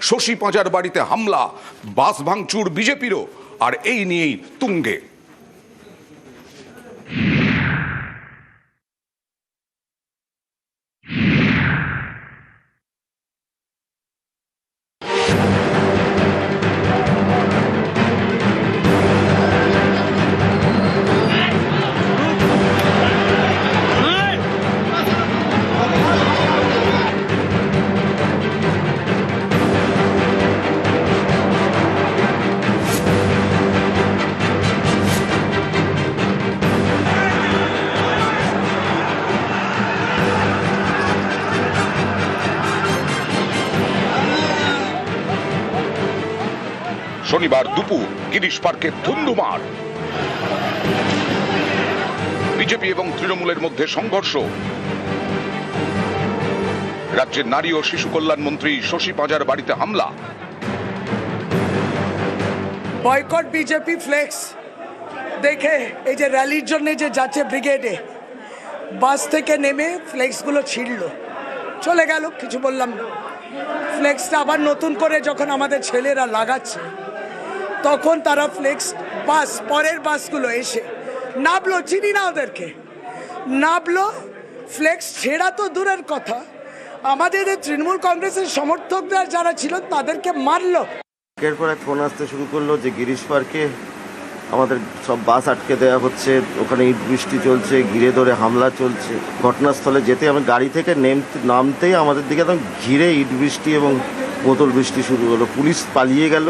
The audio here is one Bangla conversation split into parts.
শশী পাঁজার বাড়িতে হামলা, বাস ভাঙচুর বিজেপিরও, আর এই নিয়েই তুঙ্গে। শনিবার দুপুর গিরিশ পার্কে ধুন্ধুমার, বিজেপি এবং তৃণমূলের মধ্যে সংঘর্ষ। রাজ্যের নারী ও শিশু কল্যাণ মন্ত্রী শশী পাঁজার বাড়িতে হামলা। বয়কট বিজেপি ফ্লেক্স দেখে এই যে র্যালির জন্য যে যাচ্ছে ব্রিগেডে, বাস থেকে নেমে ফ্লেক্সগুলো ছিঁড়ল, চলে গেল, কিছু বললাম না। ফ্লেক্সটা আবার নতুন করে যখন আমাদের ছেলেরা লাগাচ্ছে, তখন তারা ফ্লেক্স বাস, পরের বাসগুলো এসে নামলো, চিনি না ওদেরকে, নামলো, ফ্লেক্স ছেঁড়া তো দূরের কথা, আমাদের তৃণমূল কংগ্রেসের সমর্থকরা যারা ছিল তাদেরকে মারলো। এরপর এক ফোন আসতে শুরু করলো যে গিরিশ পার্কে আমাদের সব বাস আটকে দেওয়া হচ্ছে, ওখানে ইট বৃষ্টি চলছে, ঘিরে ধরে হামলা চলছে। ঘটনাস্থলে যেতে আমি গাড়ি থেকে নামতেই আমাদের দিকে একদম ঘিরে ইট বৃষ্টি এবং বোতল বৃষ্টি শুরু হলো। পুলিশ পালিয়ে গেল।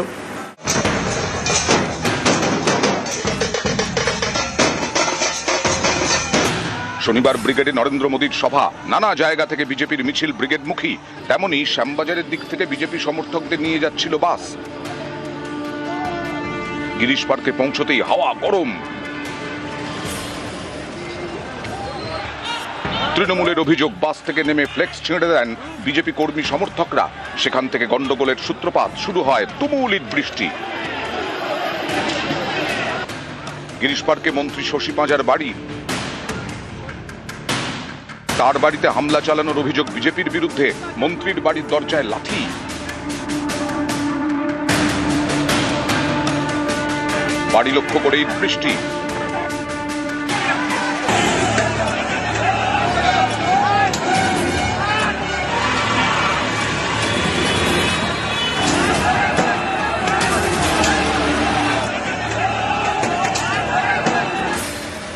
শনিবার ব্রিগেডে নরেন্দ্র মোদীর সভা, নানা জায়গা থেকে বিজেপির মিছিল ব্রিগেডমুখী। তেমনি শ্যামবাজারের দিক থেকে বিজেপি সমর্থকদের নিয়ে যাচ্ছিল বাস। গিরিশ পার্কে পৌঁছতেই হাওয়া গরম। তৃণমূলের অভিযোগ, বাস থেকে নেমে ফ্লেক্স ছিঁড়ে দেন বিজেপি কর্মী সমর্থকরা। সেখান থেকে গন্ডগোলের সূত্রপাত, শুরু হয় তুমুল ইট বৃষ্টি। গিরিশ পার্কে মন্ত্রী শশী পাঁজার বাড়ি, তার বাড়িতে হামলা চালানোর অভিযোগ বিজেপির বিরুদ্ধে। মন্ত্রীর বাড়ির দরজায় লাঠি। বাড়ি লক্ষ্য করে ইট বৃষ্টি।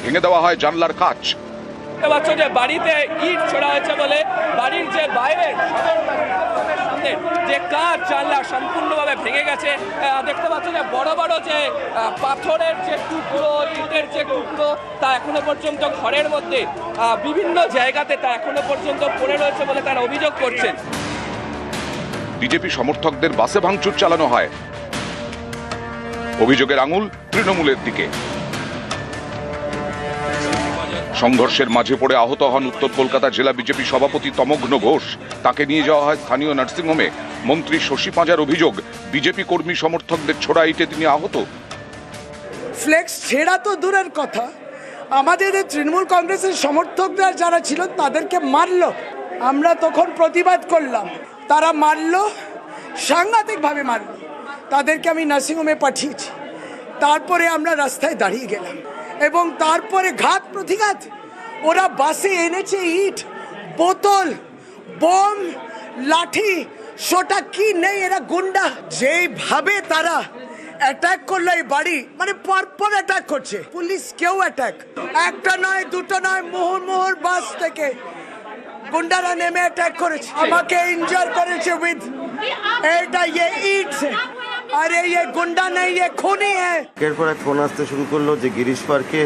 ভেঙে দেওয়া হয় জানলার কাঁচ। যে বাড়িতে ইট ছোড়া হয়েছে বলে বাড়ির যে বাইরের যে কাঁচ জানলা সম্পূর্ণভাবে ভেঙে গেছে। দেখতে পাচ্ছ যে বড় বড় যে পাথরের যে টুকরো, ইটের যে টুকরো, তা এখনো পর্যন্ত ঘরের মধ্যে বিভিন্ন জায়গাতে তা এখনো পর্যন্ত পড়ে রয়েছে বলে তারা অভিযোগ করছেন। বিজেপি সমর্থকদের বাসে ভাঙচুর চালানো হয়। অভিযোগের আঙুল তৃণমূলের দিকে। সংঘর্ষের মাঝে পড়ে আহত হন উত্তর কলকাতা জেলা বিজেপি সভাপতি তমগ্ন ঘোষ। তাকে নিয়ে যাওয়া হয় স্থানীয় নার্সিংহোমে। মন্ত্রী শশী পাঁজার অভিযোগ, বিজেপি কর্মী সমর্থকদের ছোড়া ইটে তিনি আহত। ফ্লেক্স ছেঁড়া তো দূরের কথা, আমাদের তৃণমূল কংগ্রেসের সমর্থকরা যারা ছিল তাদেরকে মারলো। আমরা তখন প্রতিবাদ করলাম, তারা মারলো, সাংঘাতিকভাবে মারলো। তাদেরকে আমি নার্সিংহোমে পাঠিয়েছি। তারপরে আমরা রাস্তায় দাঁড়িয়ে গেলাম এবং তারপরে ঘাত প্রতিঘাত। ওরা বাসে এনেছে ইট, বোতল, বোম, লাঠি, সোটা কি নেই, এরা গুন্ডা। যেইভাবে তারা অ্যাটাক করলো এই বাড়ি, মানে পরপর অ্যাটাক করছে। পুলিশ কেউ অ্যাটাক, একটা নয়, দুটো নয়, মোহর বাস থেকে গুন্ডারা নেমে অ্যাটাক করেছে। আমাকে ইনজয় করেছে উইথ এটা ইট সে। আরে গুন্ডা নেই, খুনি হ্যায়। এরপর এক ফোন আসতে শুরু করলো যে গিরিশ পার্কে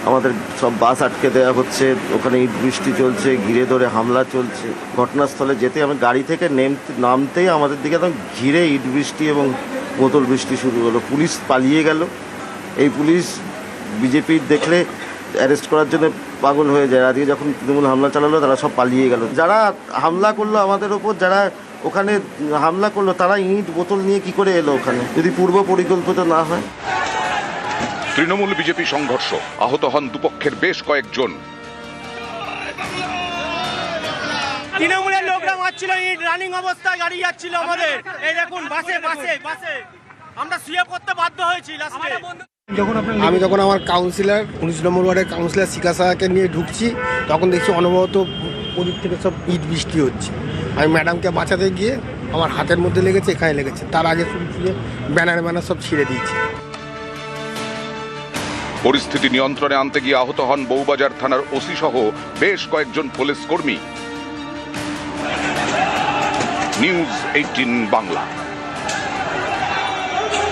আমাদের সব বাস আটকে দেওয়া হচ্ছে, ওখানে ইট বৃষ্টি চলছে, ঘিরে ধরে হামলা চলছে। ঘটনাস্থলে যেতে আমি গাড়ি থেকে নামতেই আমাদের দিকে একদম ঘিরে ইট বৃষ্টি এবং বোতল বৃষ্টি শুরু হলো। পুলিশ পালিয়ে গেল। এই পুলিশ বিজেপির দেখলে অ্যারেস্ট করার জন্য পাগল হয়ে যায়। আজকে যখন তৃণমূল হামলা চালালো তারা সব পালিয়ে গেল। যারা হামলা করলো আমাদের ওপর, যারা ওখানে হামলা করলো, তারা ইট বোতল নিয়ে কি করে এলো ওখানে, যদি পূর্ব পরিকল্পিত না হয়। তৃণমূল বিজেপি সংঘর্ষ, আহত হন দুপক্ষের বেশ কয়েকজন। তৃণমূলের লোকরা মারছিল, ইট রানিং অবস্থায় গাড়ি যাচ্ছিল আমাদের। এই দেখুন বাসে বাসে বাসে আমরা শুয়ে পড়তে বাধ্য হয়েছি লাস্টে। আমি যখন আমার কাউন্সিলর 19 নম্বর ওয়ার্ডের কাউন্সিলর শিকাসাকে নিয়ে ঢুকছি, তখন দেখছি অনবরত ওদিক থেকে সব ইট বৃষ্টি হচ্ছে। আমি ম্যাডামকে বাঁচাতে গিয়ে আমার হাতের মধ্যে লেগেছে, এখানে লেগেছে। তার আগে শুরু ছিঁড়ে ব্যানার সব ছিঁড়ে দিয়েছে। পরিস্থিতি নিয়ন্ত্রণে আনতে গিয়ে আহত হন বউবাজার থানার ওসি সহ বেশ কয়েকজন পুলিশ কর্মী। নিউজ 18 বাংলা।